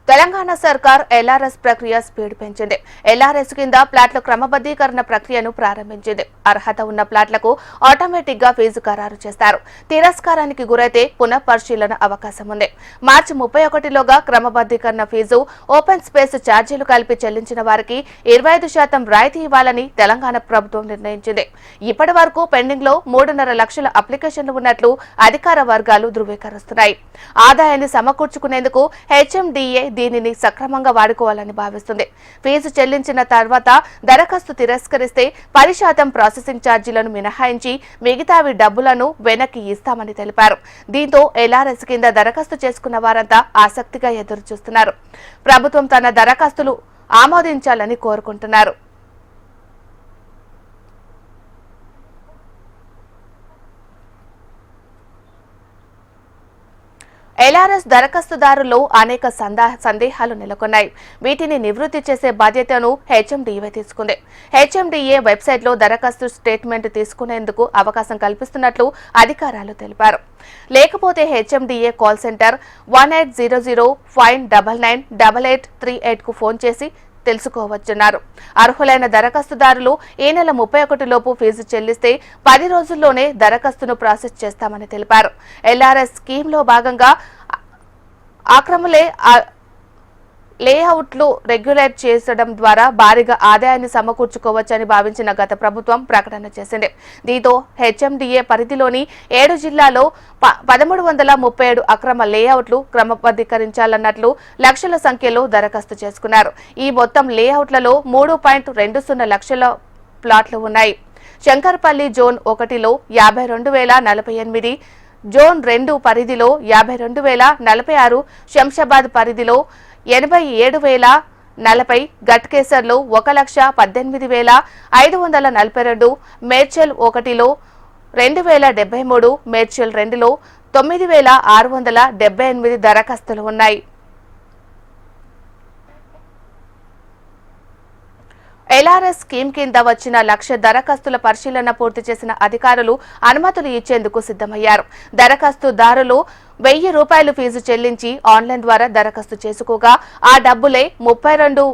తెలంగాణ సర్కార్ ఎల్ఆర్ఎస్ ప్రక్రియ స్పీడ్ పెంచింది. ఎల్ఆర్ఎస్ కింద ప్లాట్ల క్రమబద్ధీకరణ ప్రక్రియను ప్రారంభించింది. అర్హత ఉన్న ప్లాట్లకు ఆటోమేటిక్ గా ఫీజు ఖరారు చేస్తారు. తిరస్కారానికి గురైతే పునఃపరిశీలన అవకాశం ఉంది. మార్చి 31లోగా క్రమబద్ధీకరణ ఫీజు, ఓపెన్ స్పేస్ ఛార్జీలు కలిపి చెల్లించిన వారికి 25% రాయితీ ఇవ్వాలని తెలంగాణ ప్రభుత్వం నిర్ణయించింది. ఇప్పటి వరకు పెండింగ్ లో 3.5 లక్షల అప్లికేషన్లు ఉన్నట్లు అధికార వర్గాలు ధృవీకరిస్తున్నాయి. ఆదాయాన్ని సమకూర్చుకునేందుకు హెచ్ఎండిఏ దీనిని సక్రమంగా వాడుకోవాలని భావిస్తుంది. ఫీజు చెల్లించిన తర్వాత దరఖాస్తు తిరస్కరిస్తే 10% ప్రాసెసింగ్ ఛార్జీలను మినహాయించి మిగతావి డబ్బులను వెనక్కి ఇస్తామని తెలిపారు. దీంతో ఎల్ఆర్ఎస్ కింద దరఖాస్తు చేసుకున్న వారంతా ఆసక్తిగా ఎదురుచూస్తున్నారు. ప్రభుత్వం తన దరఖాస్తులు ఆమోదించాలని కోరుకుంటున్నారు. ఎల్ఆర్ఎస్ దరఖాస్తుదారుల్లో అనేక సందేహాలు నెలకొన్నాయి. వీటిని నివృత్తి చేసే బాధ్యతను హెచ్ఎండిఏ తీసుకుంది. హెచ్ఎండిఏ వెబ్సైట్లో దరఖాస్తు స్టేట్మెంట్ తీసుకునేందుకు అవకాశం కల్పిస్తున్నట్లు అధికారులు తెలిపారు. లేకపోతే హెచ్ఎండిఏ కాల్ సెంటర్ 1800-599-8838కు ఫోన్ చేసి తెలుసుకోవచ్చున్నారు. అర్హులైన దరఖాస్తుదారులు ఈ నెల 31 లోపు ఫీజు చెల్లిస్తే 10 రోజుల్లోనే దరఖాస్తును ప్రాసెస్ చేస్తామని తెలిపారు. ఎల్ఆర్ఎస్ స్కీమ్లో భాగంగా ఆక్రమణలే లేఅవుట్లు రెగ్యులేట్ చేయడం ద్వారా భారీగా ఆదాయాన్ని సమకూర్చుకోవచ్చని భావించిన గత ప్రభుత్వం ప్రకటన చేసింది. దీంతో హెచ్ఎండిఏ పరిధిలోని 7 జిల్లాల్లో 1337 అక్రమ లేఅవుట్లు క్రమబద్ధీకరించాలన్నట్లు లక్షల సంఖ్యలో దరఖాస్తు చేసుకున్నారు. ఈ మొత్తం లేఅవుట్లలో 3.20 లక్షల ప్లాట్లు ఉన్నాయి. శంకర్పల్లి జోన్ 1లో 52,048, జోన్ 2 పరిధిలో 52,046, శంషాబాద్ పరిధిలో 87,040, గట్కేసర్లో 1,18,542, మేడ్చల్ 1లో 2,073, మేడ్చల్ 2లో 9,678 దరఖాస్తులు ఉన్నాయి. ఎల్ఆర్ఎస్ స్కీమ్ కింద వచ్చిన 1,00,000 దరఖాస్తుల పరిశీలన పూర్తి చేసిన అధికారులు అనుమతులు ఇచ్చేందుకు సిద్ధమయ్యారు. దరఖాస్తుదారులు ₹1,000 ఫీజు చెల్లించి ఆన్లైన్ ద్వారా దరఖాస్తు చేసుకోగా ఆ డబ్బులే 32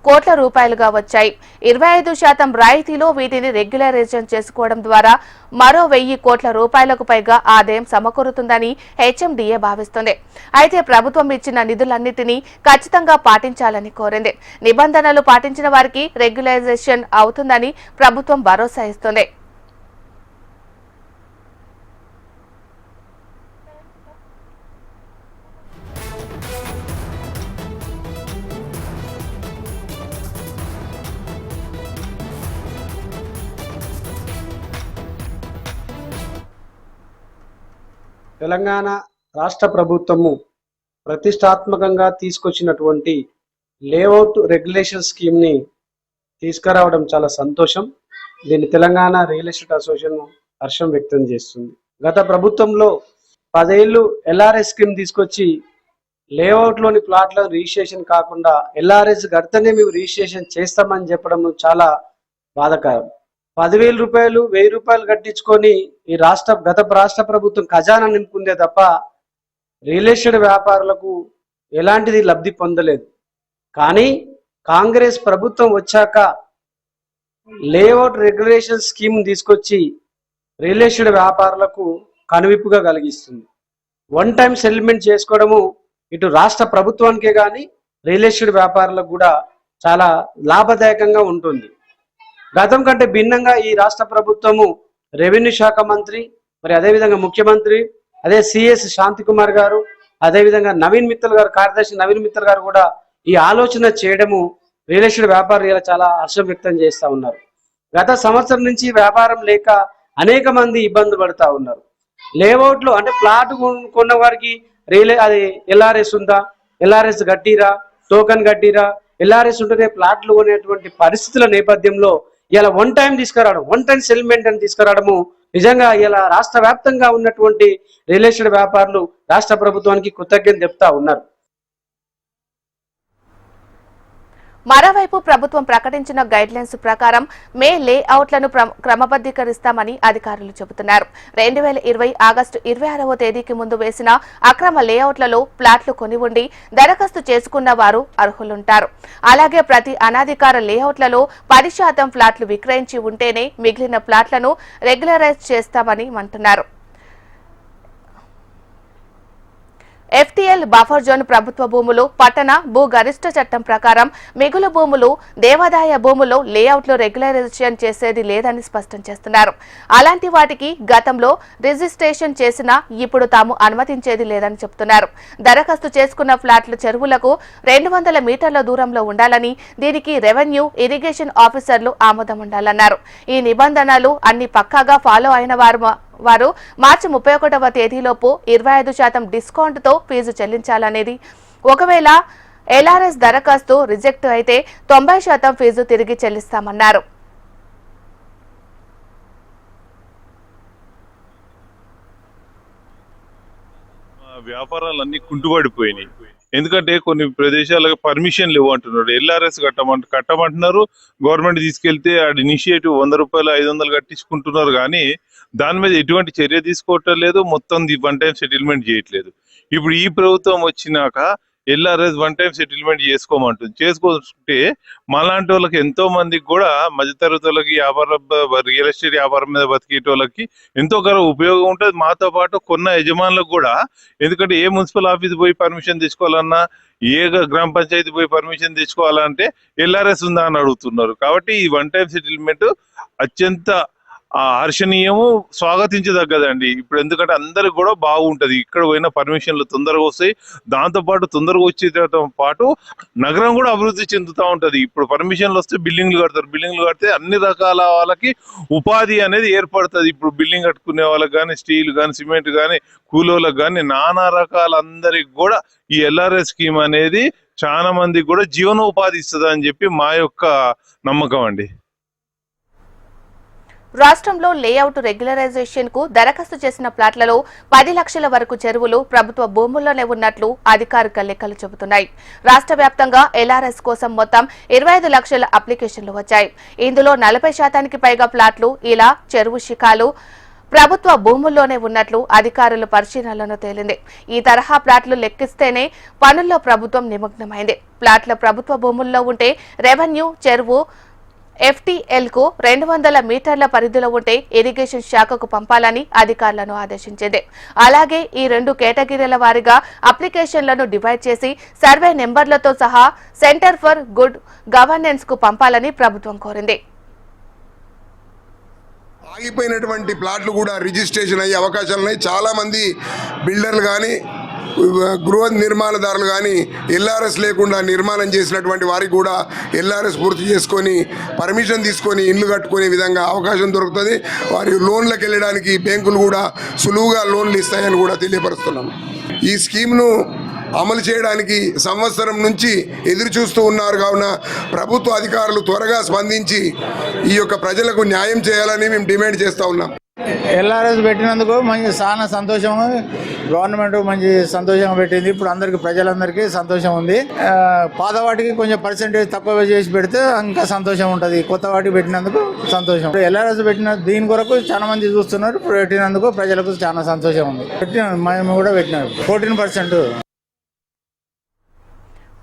కోట్ల రూపాయలుగా వచ్చాయి. 25% రాయితీలో వీటిని రెగ్యులరైజేషన్ చేసుకోవడం ద్వారా మరో 1,000 కోట్ల రూపాయలకు పైగా ఆదాయం సమకూరుతుందని హెచ్ఎండిఏ భావిస్తుంది. అయితే ప్రభుత్వం ఇచ్చిన నిధులన్నింటినీ ఖచ్చితంగా పాటించాలని కోరింది. నిబంధనలు పాటించిన వారికి రెగ్యులరైజేషన్ అవుతుందని ప్రభుత్వం భరోసా ఇస్తుంది. తెలంగాణ రాష్ట్ర ప్రభుత్వము ప్రతిష్టాత్మకంగా తీసుకొచ్చినటువంటి లేఅవుట్ రెగ్యులేషన్ స్కీమ్ని తీసుకురావడం చాలా సంతోషం. దీన్ని తెలంగాణ రియల్ ఎస్టేట్ అసోసియేషన్ హర్షం వ్యక్తం చేస్తుంది. గత ప్రభుత్వంలో 10 ఏళ్ళు ఎల్ఆర్ఎస్ స్కీమ్ తీసుకొచ్చి లేఅవుట్లోని ప్లాట్లను రిజిస్ట్రేషన్ కాకుండా ఎల్ఆర్ఎస్ కడితేనే మేము రిజిస్ట్రేషన్ చేస్తామని చెప్పడం చాలా బాధాకరం. 10,000 రూపాయలు 1,000 రూపాయలు కట్టించుకొని ఈ గత రాష్ట్ర ప్రభుత్వం ఖజానా నింపుకుందే తప్ప రియల్ ఎస్టేట్ వ్యాపారులకు ఎలాంటిది లబ్ధి పొందలేదు. కానీ కాంగ్రెస్ ప్రభుత్వం వచ్చాక లేఅవుట్ రెగ్యులేషన్ స్కీమ్ తీసుకొచ్చి రియల్ ఎస్టేట్ వ్యాపారులకు కనువిప్పుగా కలిగిస్తుంది. 1 టైం సెటిల్మెంట్ చేసుకోవడము ఇటు రాష్ట్ర ప్రభుత్వానికే కానీ రియల్ ఎస్టేట్ వ్యాపారులకు కూడా చాలా లాభదాయకంగా ఉంటుంది. గతం కంటే భిన్నంగా ఈ రాష్ట్ర ప్రభుత్వము రెవెన్యూ శాఖ మంత్రి, మరి అదేవిధంగా ముఖ్యమంత్రి, అదే సిఎస్ శాంతి కుమార్ గారు, అదేవిధంగా నవీన్ మిత్తల్ గారు, కార్యదర్శి నవీన్ మిత్తల్ గారు కూడా ఈ ఆలోచన చేయడము రియల్ ఎస్టేట్ వ్యాపారులు చాలా హర్షం వ్యక్తం చేస్తూ ఉన్నారు. గత సంవత్సరం నుంచి వ్యాపారం లేక అనేక మంది ఇబ్బంది పడుతూ ఉన్నారు. లేఅవుట్లు అంటే ప్లాట్ కొన్న వారికి అది ఎల్ఆర్ఎస్ ఉందా, ఎల్ఆర్ఎస్ కట్టిరా, టోకన్ కట్టిరా, ఎల్ఆర్ఎస్ ఉంటేనే ప్లాట్లు కొనేటువంటి పరిస్థితుల నేపథ్యంలో ఇలా 1 టైం తీసుకురావడం, 1 టైం సెటిల్మెంట్ అని తీసుకురావడము నిజంగా ఇలా రాష్ట్ర వ్యాప్తంగా ఉన్నటువంటి రియల్ ఎస్టేట్ వ్యాపారులు రాష్ట్ర ప్రభుత్వానికి కృతజ్ఞత చెప్తా ఉన్నారు. మరోవైపు ప్రభుత్వం ప్రకటించిన గైడ్లైన్స్ ప్రకారం మే లేఅవుట్లను క్రమబద్దీకరిస్తామని అధికారులు చెబుతున్నారు. 2020 ఆగస్టు 26వ తేదీకి ముందు వేసిన అక్రమ లేఅవుట్లలో ప్లాట్లు కొని ఉండి దరఖాస్తు చేసుకున్న వారు అర్హులుంటారు. అలాగే ప్రతి అనధికార లేఅవుట్లలో 10% ఫ్లాట్లు విక్రయించి ఉంటేనే మిగిలిన ప్లాట్లను రెగ్యులరైజ్ చేస్తామని అంటున్నారు. FTL బఫర్ జోన్ ప్రభుత్వ భూములు, పట్టణ భూ గరిష్ట చట్టం ప్రకారం మిగులు భూములు, దేవాదాయ భూముల్లో లేఅవుట్లు రెగ్యులరైజేషన్ చేసేది లేదని స్పష్టం చేస్తున్నారు. అలాంటి వాటికి గతంలో రిజిస్ట్రేషన్ చేసినా ఇప్పుడు తాము అనుమతించేది లేదని చెబుతున్నారు. దరఖాస్తు చేసుకున్న ఫ్లాట్లు చెరువులకు 200 మీటర్ల దూరంలో ఉండాలని, దీనికి రెవెన్యూ, ఇరిగేషన్ ఆఫీసర్లు ఆమోదం ఉండాలన్నారు. ఈ నిబంధనలు అన్ని పక్కాగా ఫాలో అయిన వారు మార్చి 31వ తేదీలోపు 25% డిస్కౌంట్తో ఫీజు చెల్లించాలనేది. ఒకవేళ LRS దరఖాస్తు రిజెక్ట్ అయితే 90% ఫీజు తిరిగి చెల్లిస్తామన్నారు. వ్యాపారాలన్నీ కుంటుపడిపోయినాయి. ఎందుకంటే కొన్ని ప్రదేశాలకు పర్మిషన్ లేవు అంటున్నారు. LRS కట్టమంటున్నారు. గవర్నమెంట్ తీసుకెళ్తే ఆ ఇనిషియేటివ్ 100 రూపాయలు 500 కట్టించుకుంటున్నారు. కానీ దాని మీద ఎటువంటి చర్య తీసుకోవటం లేదు. మొత్తం వన్ టైం సెటిల్మెంట్ చేయట్లేదు. ఇప్పుడు ఈ ప్రభుత్వం వచ్చినాక LRS వన్ టైం సెటిల్మెంట్ చేసుకోమంటుంది. చేసుకుంటే మాలాంటి వాళ్ళకి ఎంతో మందికి కూడా మధ్యతరగతి వాళ్ళకి రియల్ ఎస్టేట్ వ్యాపారం మీద బతికేట వాళ్ళకి ఎంతో ఉపయోగం ఉంటుంది. మాతో పాటు కొన్న యజమానులకు కూడా. ఎందుకంటే ఏ మున్సిపల్ ఆఫీస్ పోయి పర్మిషన్ తెచ్చుకోవాలన్నా, ఏ గ్రామ పంచాయతీ పోయి పర్మిషన్ తెచ్చుకోవాలంటే LRS ఉందా అని అడుగుతున్నారు. కాబట్టి ఈ వన్ టైం సెటిల్మెంట్ అత్యంత హర్షణీయము, స్వాగతించదగ్గదండి. ఇప్పుడు ఎందుకంటే అందరికి కూడా బాగుంటది. ఇక్కడ పోయిన పర్మిషన్లు తొందరగా వస్తాయి. దాంతో పాటు తొందరగా వచ్చేతో పాటు నగరం కూడా అభివృద్ధి చెందుతూ ఉంటది. ఇప్పుడు పర్మిషన్లు వస్తే బిల్డింగ్లు కడతారు. బిల్డింగ్లు కడితే అన్ని రకాల వాళ్ళకి ఉపాధి అనేది ఏర్పడుతుంది. ఇప్పుడు బిల్డింగ్ కట్టుకునే వాళ్ళకి కానీ, స్టీల్ కానీ, సిమెంట్ కానీ, కూలోళ్ళకి కానీ, నానా రకాల అందరికి కూడా ఈ LRS స్కీమ్ అనేది చాలా మందికి కూడా జీవనోపాధి ఇస్తుంది అని చెప్పి మా యొక్క నమ్మకం అండి. రాష్ట్రంలో లేఅవుట్ రెగ్యులరైజేషన్ కు దరఖాస్తు చేసిన ప్లాట్లలో 10 లక్షల వరకు చెరువులు ప్రభుత్వ భూముల్లోనే ఉన్నట్లు అధికారిక లెక్కలు చెబుతున్నాయి. రాష్ట్ర వ్యాప్తంగా LRS కోసం మొత్తం 25 లక్షల అప్లికేషన్లు వచ్చాయి. ఇందులో 40% పైగా ప్లాట్లు ఇలా చెరువు శిఖాలు ప్రభుత్వ భూముల్లోనే ఉన్నట్లు అధికారుల పరిశీలనలో తేలింది. ఈ తరహా ప్లాట్లు లెక్కిస్తేనే పనుల్లో ప్రభుత్వం నిమగ్నమైంది. ప్లాట్ల ప్రభుత్వ భూముల్లో ఉంటే రెవెన్యూ, చెరువు, FTL కు 200 మీటర్ల పరిధిలో ఉంటే ఇరిగేషన్ శాఖకు పంపాలని అధికారులను ఆదేశించింది. అలాగే ఈ 2 కేటగిరీల వారీగా అప్లికేషన్లను డివైడ్ చేసి సర్వే నెంబర్లతో సహా సెంటర్ ఫర్ గుడ్ గవర్నెన్స్ కు పంపాలని ప్రభుత్వం కోరింది. ఆగిపోయినటువంటి ప్లాట్లు కూడా రిజిస్ట్రేషన్ అయ్యే అవకాశాలు ఉన్నాయి. చాలా మంది బిల్డర్లు కానీ, గృహ నిర్మాణదారులు కానీ LRS లేకుండా నిర్మాణం చేసినటువంటి వారికి కూడా LRS పూర్తి చేసుకొని పర్మిషన్ తీసుకొని ఇల్లు కట్టుకునే విధంగా అవకాశం దొరుకుతుంది. వారి లోన్లకు వెళ్ళడానికి బ్యాంకులు కూడా సులువుగా లోన్లు ఇస్తాయని కూడా తెలియపరుస్తున్నాం. ఈ స్కీమ్ను అమలు చేయడానికి సంవత్సరం నుంచి ఎదురు చూస్తూ ఉన్నారు. కావున ప్రభుత్వ అధికారులు త్వరగా స్పందించి ఈ యొక్క ప్రజలకు న్యాయం చేయాలని మేము డిమాండ్ చేస్తూ ఉన్నాం. LRS పెట్టినందుకు మంచి చాలా సంతోషం. గవర్నమెంట్ మంచి సంతోషంగా పెట్టింది. ఇప్పుడు అందరికి, ప్రజలందరికీ సంతోషం ఉంది. పాత వాటికి కొంచెం పర్సెంటేజ్ తక్కువ చేసి పెడితే ఇంకా సంతోషం ఉంటుంది. కొత్త వాటికి పెట్టినందుకు సంతోషం. LRS పెట్టిన దీని కొరకు చాలా మంది చూస్తున్నారు. పెట్టినందుకు ప్రజలకు చాలా సంతోషం ఉంది. మేము కూడా పెట్టినాం 14%.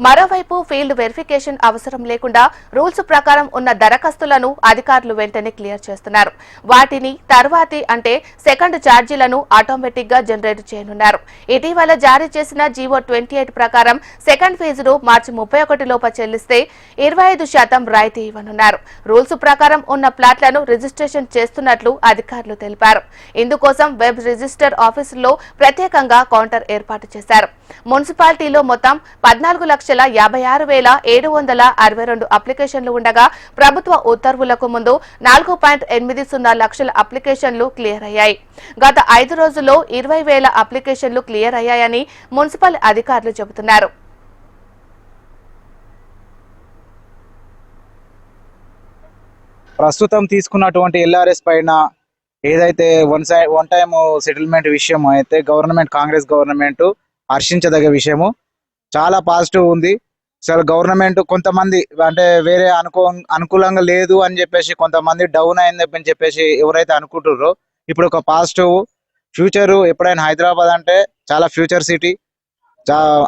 మరోవైపు ఫీల్డ్ వెరిఫికేషన్ అవసరం లేకుండా రూల్స్ ప్రకారం ఉన్న దరఖాస్తులను అధికారులు వెంటనే క్లియర్ చేస్తున్నారు. వాటిని తర్వాతి అంటే సెకండ్ ఛార్జీలను ఆటోమేటిక్ గా జనరేట్ చేయనున్నారు. ఇటీవల జారీ చేసిన జీవో 28 ప్రకారం సెకండ్ ఫీజును మార్చి 31 లోపు చెల్లిస్తే 25% రాయితీ ఇవ్వనున్నారు. రూల్స్ ప్రకారం ఉన్న ప్లాట్లను రిజిస్ట్రేషన్ చేస్తున్నట్లు అధికారులు తెలిపారు. ఇందుకోసం వెబ్ రిజిస్టర్ ఆఫీసుల్లో ప్రత్యేకంగా కౌంటర్ ఏర్పాటు చేశారు. మున్సిపాలిటీలో మొత్తం 14,56,762 అప్లికేషన్లు ఉండగా ప్రభుత్వ ఉత్తర్వులకు ముందు 4.80 లక్షల అప్లికేషన్లు క్లియర్ అయ్యాయి. గత 5 రోజుల్లో 20,000 అప్లికేషన్లు క్లియర్ అయ్యాయని మున్సిపల్ అధికారులు చెబుతున్నారు. ప్రస్తుతం తీసుకున్నటువంటి LRS పైన ఏదైతే వన్ టైం సెటిల్మెంట్ విషయం అయితే కాంగ్రెస్ గవర్నమెంట్ హర్షించదగ్గ విషయము. చాలా పాజిటివ్ ఉంది. అసలు గవర్నమెంట్ కొంతమంది అంటే వేరే అనుకూలంగా లేదు అని చెప్పేసి కొంతమంది డౌన్ అయిందని చెప్పేసి ఎవరైతే అనుకుంటుర్రో ఇప్పుడు ఒక పాజిటివ్ ఫ్యూచర్ ఎప్పుడైనా హైదరాబాద్ అంటే చాలా ఫ్యూచర్ సిటీ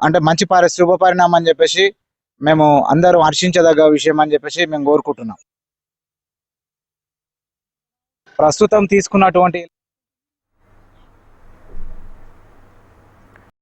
అంటే మంచి శుభ పరిణామం అని చెప్పేసి మేము అందరూ హర్షించదగ్గ విషయం అని చెప్పేసి మేము కోరుకుంటున్నాం. ప్రస్తుతం తీసుకున్నటువంటి